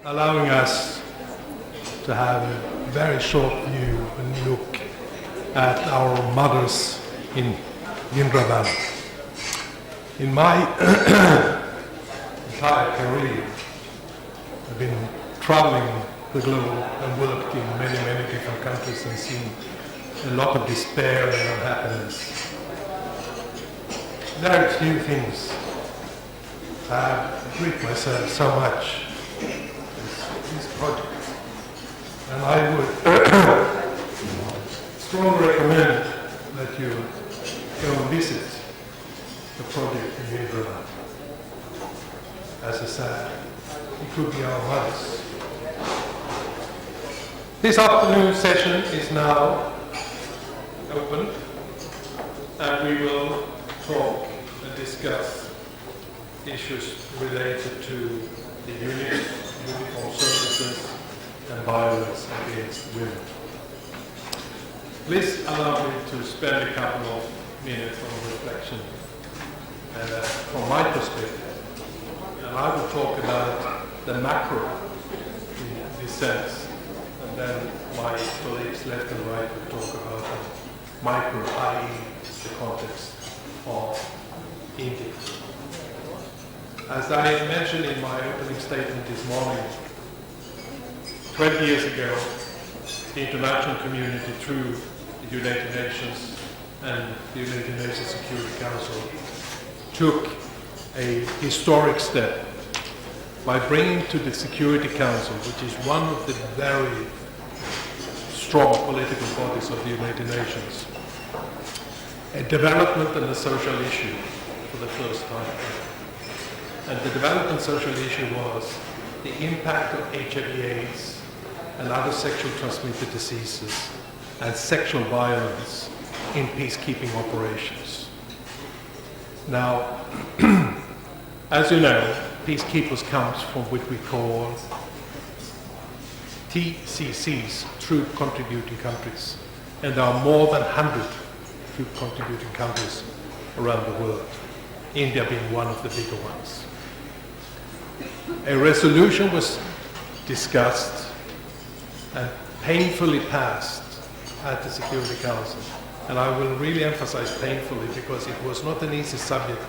allowing us to have a very short view and look at our mothers in Vrindavan. In my entire career, I've been traveling the globe and worked in many, many different countries and seen a lot of despair and unhappiness. There are few things I've grieved myself so much this project, and I would strongly recommend that you go and visit the project in Vrindavan. As I said, it could be our mothers. This afternoon session is now open, and we will talk and discuss issues related to the uniform services and violence against women. Please allow me to spend a couple of minutes on reflection from my perspective. And I will talk about the macro in this sense, and then my colleagues left and right will talk about the micro, i.e. the context of India. As I mentioned in my opening statement this morning, 20 years ago, the international community, through the United Nations and the United Nations Security Council, took a historic step by bringing to the Security Council, which is one of the very strong political bodies of the United Nations, a development and a social issue for the first time. And the development social issue was the impact of HIV/AIDS and other sexually transmitted diseases and sexual violence in peacekeeping operations. Now, as you know, peacekeepers comes from what we call TCCs, troop contributing countries, and there are more than 100 troop contributing countries around the world, India being one of the bigger ones. A resolution was discussed and painfully passed at the Security Council. And I will really emphasize painfully, because it was not an easy subject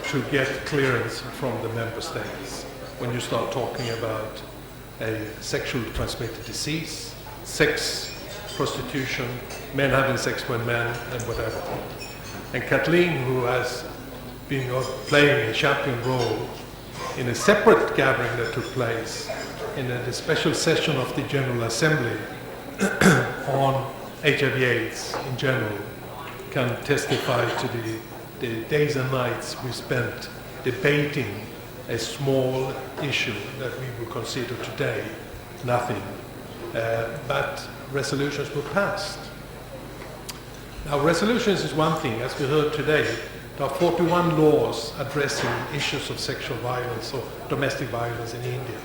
to get clearance from the member states when you start talking about a sexually transmitted disease, sex, prostitution, men having sex with men, and whatever. And Kathleen, who has been playing a champion role in a separate gathering that took place in a special session of the General Assembly on HIV/AIDS in general, can testify to the days and nights we spent debating a small issue that we would consider today nothing, but resolutions were passed. Now, resolutions is one thing. As we heard today, there are 41 laws addressing issues of sexual violence or domestic violence in India.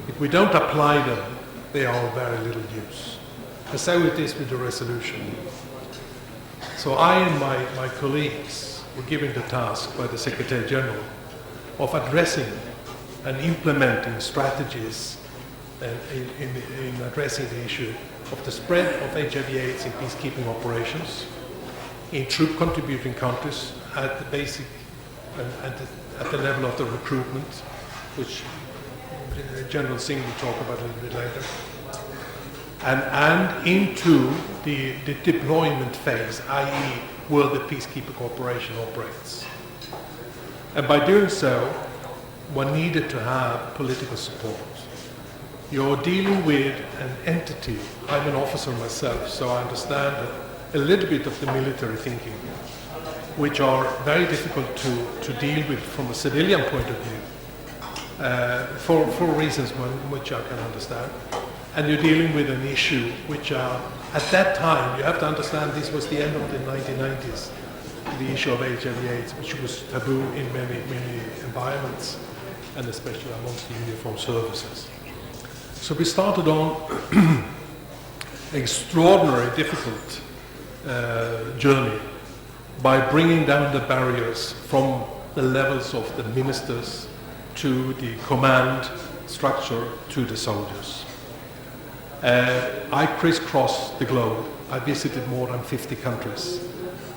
If we don't apply them, they are of very little use. And so it is with the resolution. So I and my colleagues were given the task by the Secretary General of addressing and implementing strategies in addressing the issue of the spread of HIV/AIDS in peacekeeping operations, in troop contributing countries at the basic and at the level of the recruitment, which General Singh will talk about a little bit later, and into the deployment phase, i.e. where the peacekeeping operation operates. And by doing so, one needed to have political support. You're dealing with an entity. I'm an officer myself, so I understand a little bit of the military thinking, which are very difficult to deal with from a civilian point of view, for reasons which I can understand. And you're dealing with an issue which at that time, you have to understand this was the end of the 1990s, the issue of HIV/AIDS, which was taboo in many, many environments, and especially amongst the uniformed services. So we started on extraordinary, difficult journey by bringing down the barriers from the levels of the ministers to the command structure to the soldiers. I crisscrossed the globe. I visited more than 50 countries.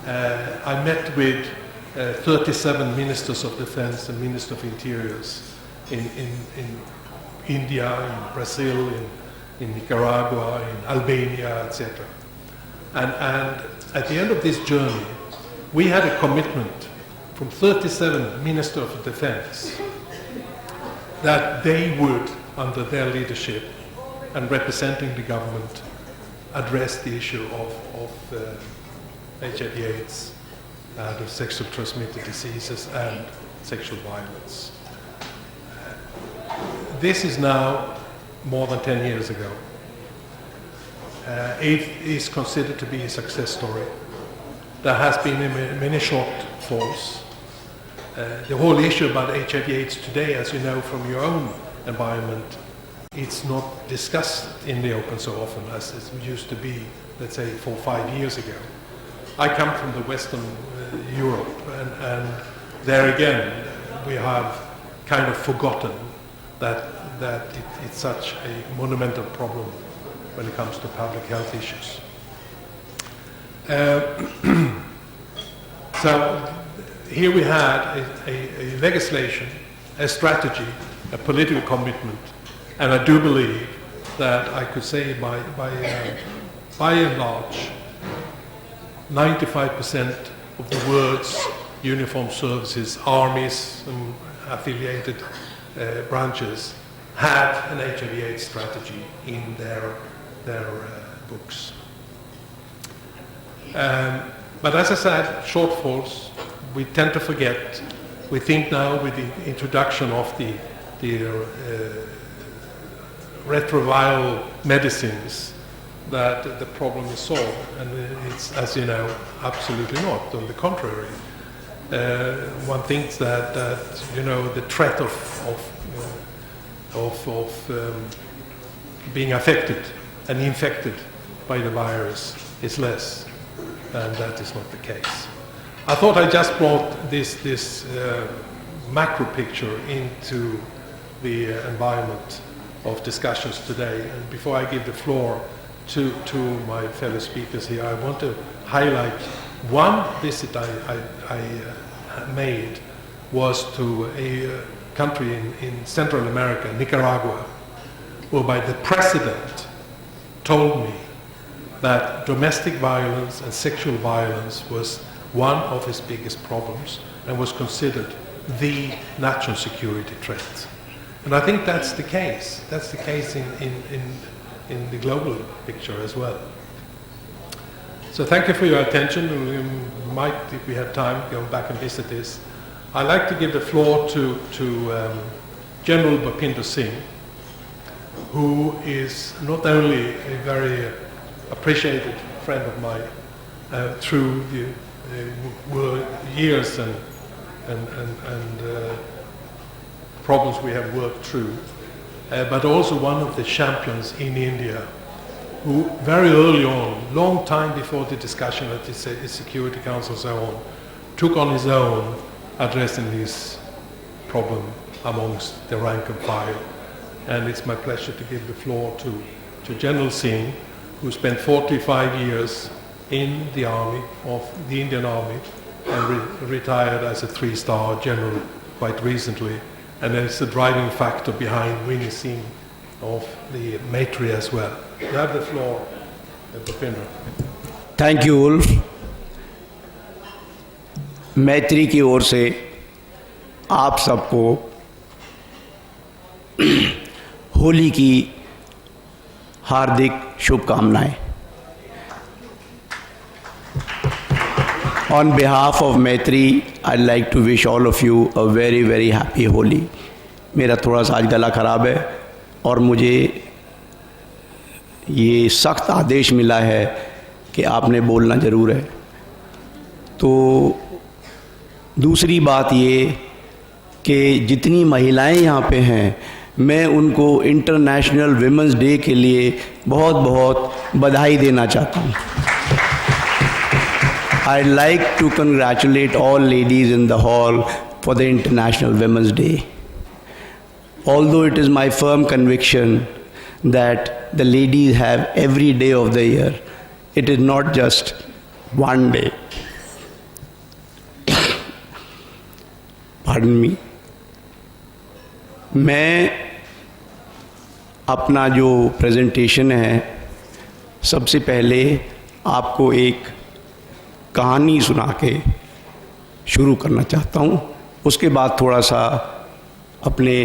I met with 37 ministers of defense and ministers of interiors in India, in Brazil, in Nicaragua, in Albania, etc. And at the end of this journey, we had a commitment from 37 ministers of defense that they would, under their leadership and representing the government, address the issue of HIV/AIDS, the sexually transmitted diseases and sexual violence. This is now more than 10 years ago. It is considered to be a success story. There has been many shortfalls. The whole issue about HIV/AIDS today, as you know from your own environment, it's not discussed in the open so often as it used to be, let's say, 4 or 5 years ago. I come from the Western Europe, and there again we have kind of forgotten that it's such a monumental problem when it comes to public health issues. So here we had a legislation, a strategy, a political commitment, and I do believe that I could say by and large, 95% of the world's uniformed services, armies, and affiliated branches have an HIV/AIDS strategy in their books. But as I said, shortfalls, we tend to forget. We think now with the introduction of the retroviral medicines that the problem is solved, and it's, as you know, absolutely not. On the contrary, one thinks that you know, the threat of being affected and infected by the virus is less, and that is not the case. I thought I just brought this macro picture into the environment of discussions today. And before I give the floor to my fellow speakers here, I want to highlight one visit I made was to a country in Central America, Nicaragua, whereby the president told me that domestic violence and sexual violence was one of his biggest problems and was considered the national security threat. And I think that's the case. That's the case in the global picture as well. So thank you for your attention. We might, if we have time, go back and visit this. I'd like to give the floor to General Bhopinder Singh, who is not only a very appreciated friend of mine through the years and problems we have worked through, but also one of the champions in India, who very early on, long time before the discussion at the Security Council and so on, took on his own addressing this problem amongst the rank and file. And it's my pleasure to give the floor to General Singh, who spent 45 years in the army, of the Indian Army, and retired as a 3-star general quite recently. And it's the driving factor behind winning scene of the Maitri as well. You have the floor, Bhopinder. Thank you Ulf. मैत्री की ओर से आप सबको होली की हार्दिक शुभकामनाएं। On behalf of Maitri, I'd like to wish all of you a very very happy Holi. मेरा थोड़ा सा आज गला ख़राब है और मुझे ये सख्त आदेश मिला है कि आपने बोलना ज़रूर है। तो दूसरी बात ये कि जितनी महिलाएं यहाँ पे हैं, मैं उनको इंटरनेशनल विमेंस डे के लिए बहुत बहुत बधाई देना चाहता हूँ। I'd like to congratulate all ladies in the hall for the International Women's Day. although it is my firm conviction that the ladies have every day of the year, it is not just one day. Pardon me. मैं अपना जो presentation है सबसे पहले आपको एक कहानी सुना के शुरू करना चाहता हूँ, उसके बाद थोड़ा सा अपने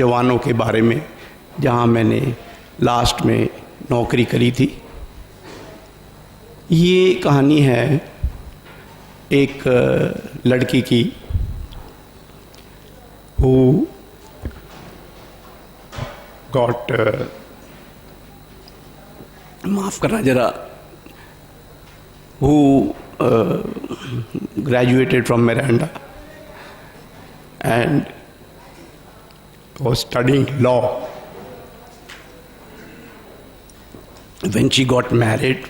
जवानों के बारे में जहाँ मैंने लास्ट में नौकरी करी थी। ये कहानी है एक लड़की की who got माफ़ करना ज़रा, who graduated from Miranda and was studying law. When she got married,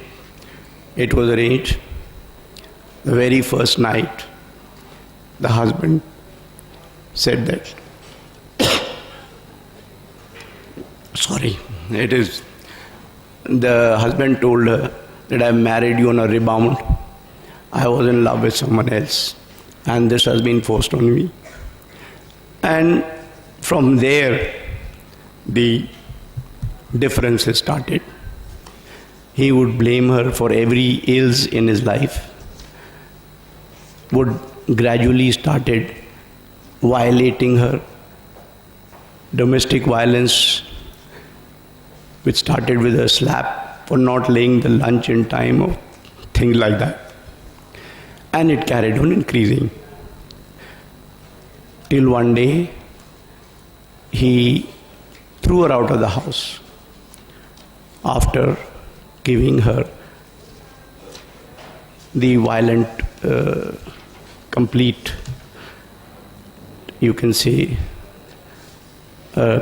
it was arranged. The very first night, the husband said that, the husband told her that I married you on a rebound. I was in love with someone else and this has been forced on me. And from there, the differences started. He would blame her for every ills in his life, would gradually started violating her. Domestic violence, which started with a slap for not laying the lunch in time or things like that. And it carried on increasing. Till one day, he threw her out of the house after giving her the violent, complete, you can say,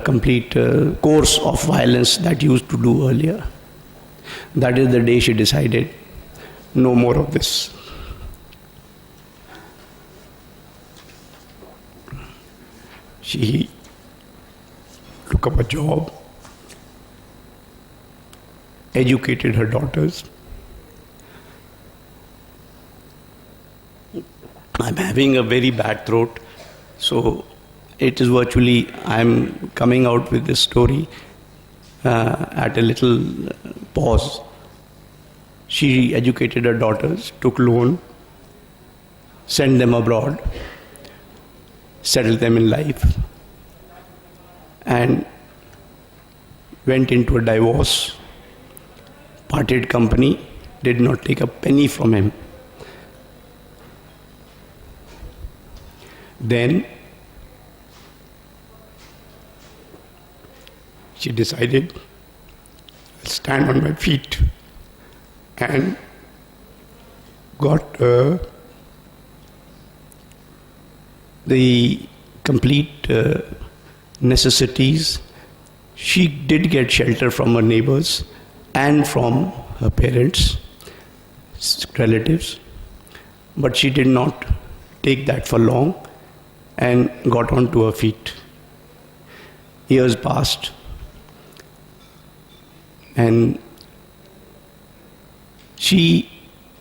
complete course of violence that used to do earlier. That is the day she decided, no more of this. She took up a job, educated her daughters. I'm having a very bad throat, so it is virtually, I'm coming out with this story at a little pause. She educated her daughters, took loan, sent them abroad, settled them in life, and went into a divorce, parted company, did not take a penny from him. Then she decided, I'll stand on my feet, and got the complete necessities. She did get shelter from her neighbors and from her parents, relatives, but she did not take that for long and got onto her feet. Years passed, and she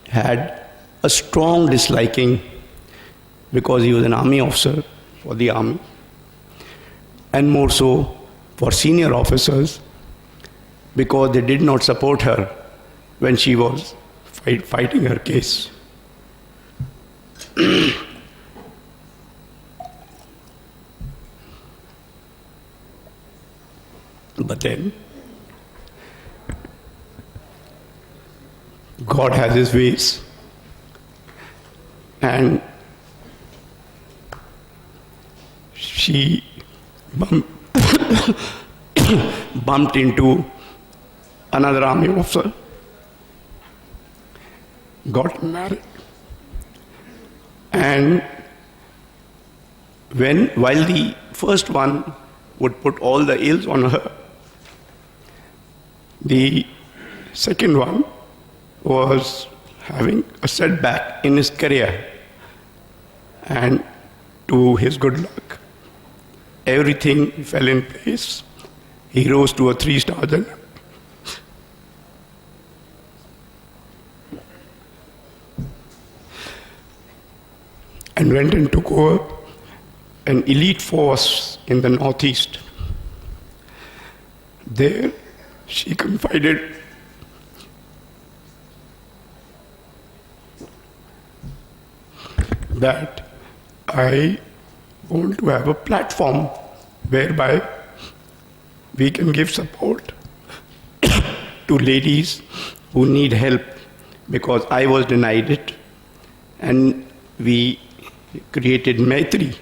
had a strong disliking because he was an army officer for the army, and more so for senior officers because they did not support her when she was fighting her case. But then God has his ways, and she bumped into another army officer, got married, and while the first one would put all the ills on her, the second one was having a setback in his career, and to his good luck, everything fell in place. He rose to a 3-star general. And went and took over an elite force in the Northeast. There, she confided that I want to have a platform whereby we can give support to ladies who need help, because I was denied it, and we created Maitri.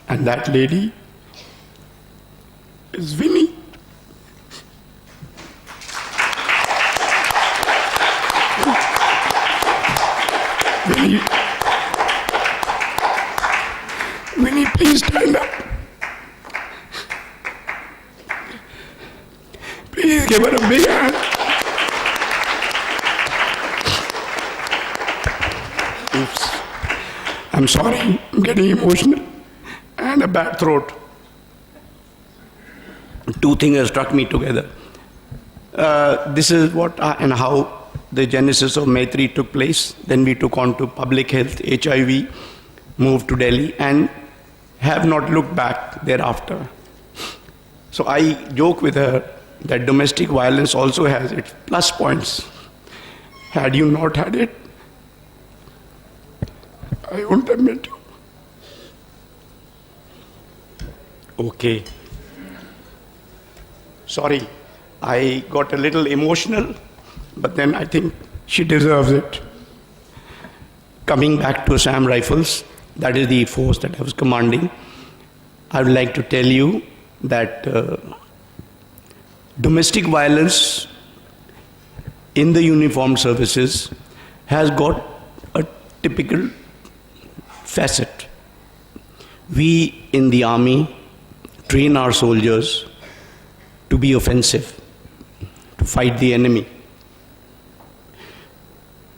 And that lady is Winnie. Winnie, please stand up. Please give her a big hand. Oops. I'm sorry, I'm getting emotional. And a bad throat. Two things have struck me together. This is what and how the genesis of Maitri took place. Then we took on to public health, HIV, moved to Delhi, and have not looked back thereafter. So I joke with her that domestic violence also has its plus points. Had you not had it, I wouldn't have met you. Okay. Sorry, I got a little emotional, but then I think she deserves it. Coming back to Assam Rifles, that is the force that I was commanding. I would like to tell you that domestic violence in the uniformed services has got a typical facet. We in the army train our soldiers to be offensive, to fight the enemy.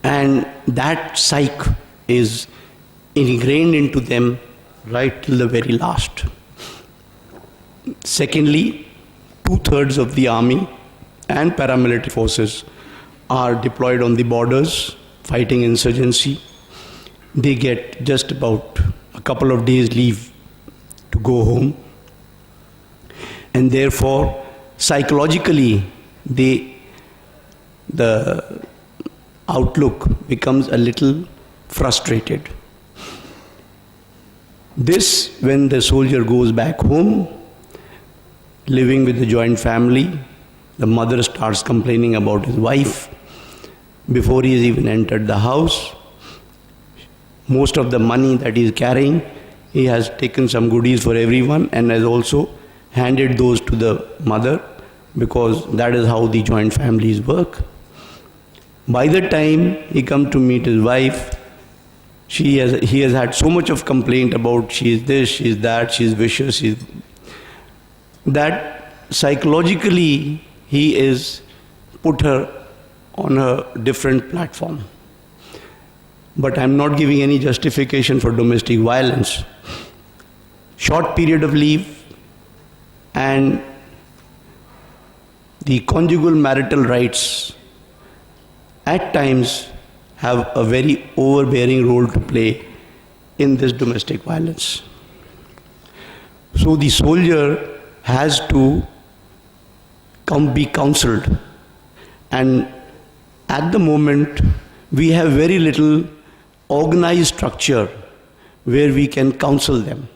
And that psyche is ingrained into them right till the very last. Secondly, 2/3 of the army and paramilitary forces are deployed on the borders, fighting insurgency. They get just about a couple of days leave to go home. And therefore, psychologically, the outlook becomes a little frustrated. This, when the soldier goes back home, living with the joint family, the mother starts complaining about his wife. Before he has even entered the house, most of the money that he is carrying, he has taken some goodies for everyone and has also handed those to the mother, because that is how the joint families work. By the time he comes to meet his wife, he has had so much of complaint about she is this, she is that, she is vicious, that psychologically he is put her on a different platform. But I'm not giving any justification for domestic violence. Short period of leave and the conjugal marital rights at times have a very overbearing role to play in this domestic violence. So the soldier has to be counseled, and at the moment we have very little organized structure where we can counsel them.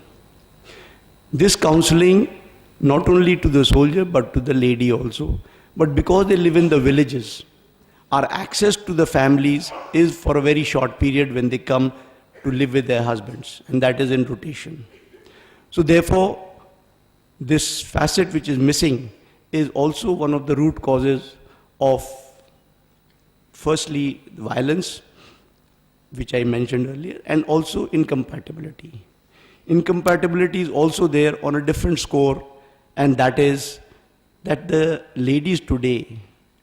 This counseling not only to the soldier but to the lady also, but because they live in the villages, our access to the families is for a very short period when they come to live with their husbands, and that is in rotation. So therefore, this facet which is missing is also one of the root causes of, firstly, violence, which I mentioned earlier, and also incompatibility. Incompatibility is also there on a different score, and that is that the ladies today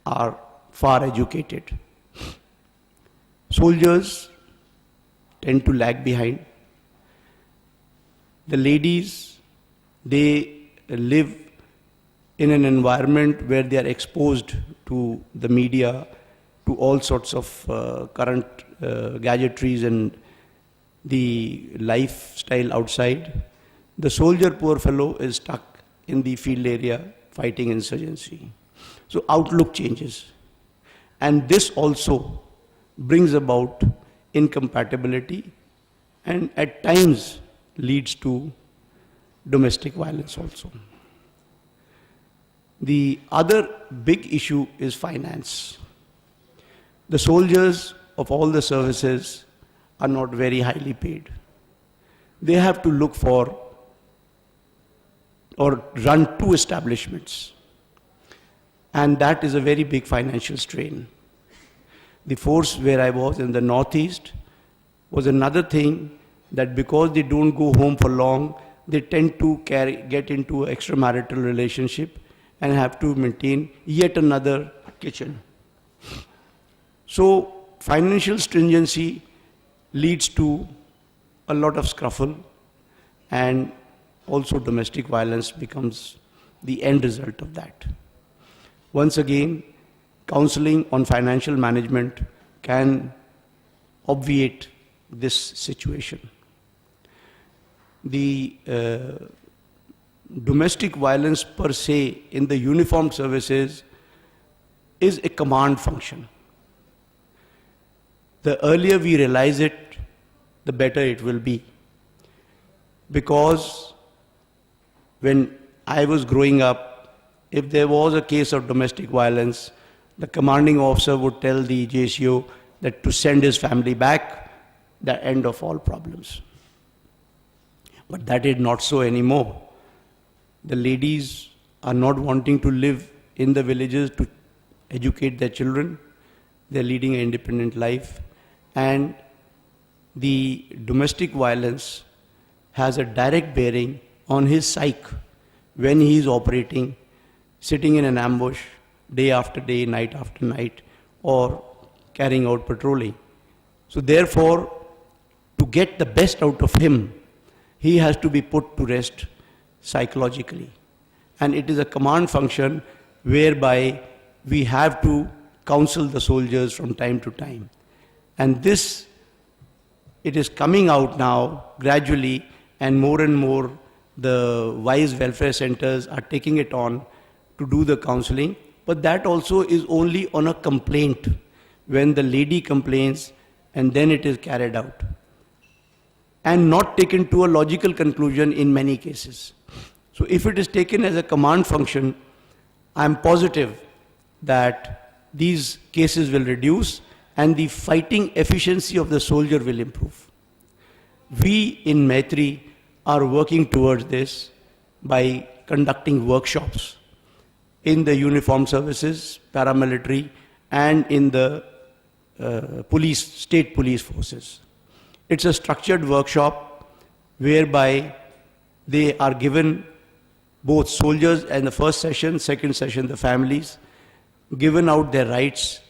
are far educated. Soldiers tend to lag behind. The ladies, they live in an environment where they are exposed to the media, to all sorts of current gadgetries and the lifestyle outside. The soldier, poor fellow, is stuck in the field area fighting insurgency. So outlook changes. And this also brings about incompatibility and at times leads to domestic violence also. The other big issue is finance. The soldiers of all the services are not very highly paid. They have to look for or run 2 establishments. And that is a very big financial strain. The force where I was in the Northeast was another thing, that because they don't go home for long, they tend to get into an extramarital relationship and have to maintain yet another kitchen. So financial stringency leads to a lot of scruffle, and also domestic violence becomes the end result of that. Once again, counseling on financial management can obviate this situation. The domestic violence per se in the uniformed services is a command function. The earlier we realize it, the better it will be. Because when I was growing up, if there was a case of domestic violence, the commanding officer would tell the JCO that to send his family back, the end of all problems. But that is not so anymore. The ladies are not wanting to live in the villages to educate their children. They're leading an independent life. And the domestic violence has a direct bearing on his psyche when he is operating, sitting in an ambush day after day, night after night, or carrying out patrolling. So therefore, to get the best out of him, he has to be put to rest psychologically. And it is a command function whereby we have to counsel the soldiers from time to time. And this, it is coming out now gradually, and more the wise welfare centers are taking it on to do the counseling. But that also is only on a complaint, when the lady complains, and then it is carried out, and not taken to a logical conclusion in many cases. So if it is taken as a command function, I am positive that these cases will reduce and the fighting efficiency of the soldier will improve. We in Maitri are working towards this by conducting workshops in the uniformed services, paramilitary, and in the state police forces. It's a structured workshop whereby they are given, both soldiers and the first session, second session the families, given out their rights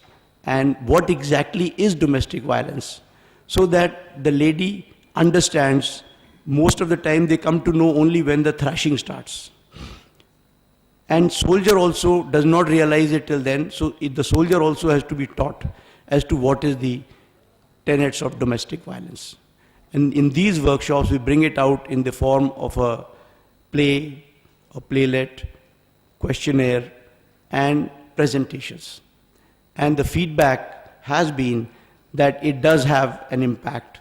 and what exactly is domestic violence, so that the lady understands. Most of the time they come to know only when the thrashing starts. And soldier also does not realize it till then, so the soldier also has to be taught as to what is the tenets of domestic violence. And in these workshops we bring it out in the form of a play, a playlet, questionnaire, and presentations. And the feedback has been that it does have an impact,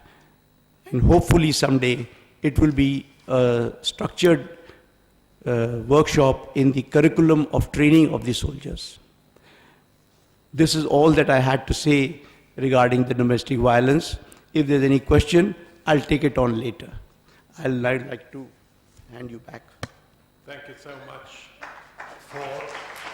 and hopefully someday it will be a structured workshop in the curriculum of training of the soldiers. This is all that I had to say regarding the domestic violence. If there's any question, I'll take it on later. I'd like to hand you back. Thank you so much for